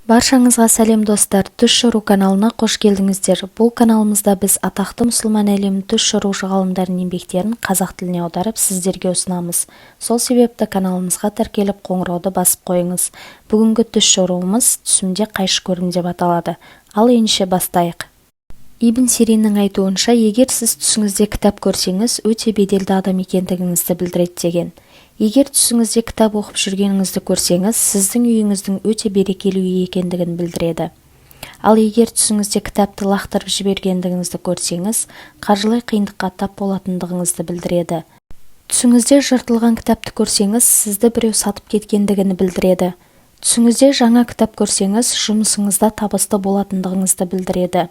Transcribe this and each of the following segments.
Баршаңызға сәлем достар, Түс Шыру каналына қош келдіңіздер. Бұл каналымызда біз атақты мұсылман әлемінің түс шырушы ғалымдардың еңбектерін қазақ тіліне аударып сіздерге ұсынамыз. Сол себепті каналымызға тіркеліп қоңырауды басып қойыңыз. Бүгінгі түс шыруымыз түсімде қайшы көрдім деп аталады. Ал ендеше бастайық. Ибн Сириннің айтуынша, егер сіз түсіңізде кітап көрсеңіз, өте беделді адам екендігіңізді білдіреді деген. Егер түсіңізде кітап оқып жүргеніңізді көрсеңіз, сіздің үйіңіздің өте берекелі үй екендігін білдіреді. Ал егер түсіңізде кітапты лақтырып жібергендігіңізді көрсеңіз, қаржылай қиындыққа тап болатындығыңызды білдіреді. Түсіңізде жыртылған кітапты көрсеңіз, сізді біреу сатып кеткендігін білдіреді. Түсіңізде жаңа кітап көрсеңіз, жұмысыңызда табысты болатындығыңызды білдіреді.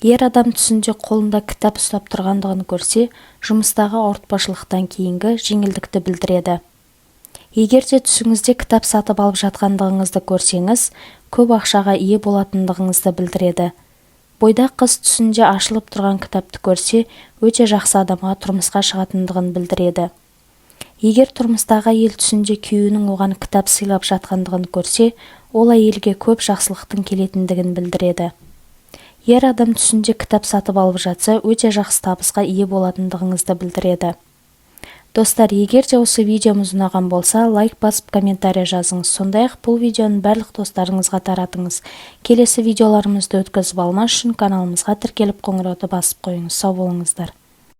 Ер адам түсінде қолында кітап ұстап тұрғандығын көрсе, жұмыстағы ауыртпашылықтан кейінгі жеңілдікті білдіреді. Егер де түсіңізде кітап сатып алып жатқандығыңызды көрсеңіз, көп ақшаға ие болатындығыңызды білдіреді. Бойдақ қыз түсінде ашылып тұрған кітапты көрсе, өте жақсы адамға тұрмысқа шығатындығын білдіреді. Егер тұрмыстағы әйел түсінде күйеуінің оған кітап сыйлап жатқандығын көрсе, ол әйелге көп жақсылықтың келетіндігін білдіреді. Ер адам түсінде кітап сатып алып жатса, өте жақсы табысқа ие болатындығыңызды білдіреді. Достар, егер де осы видеомыз ұнаған болса, лайк басып комментарий жазыңыз. Сондай-ақ бұл видеоны барлық достарыңызға таратыңыз. Келесі видеоларымызды өткізіп алмас үшін каналымызға тіркеліп қоңырауды басып қойыңыз. Сау болыңыздар.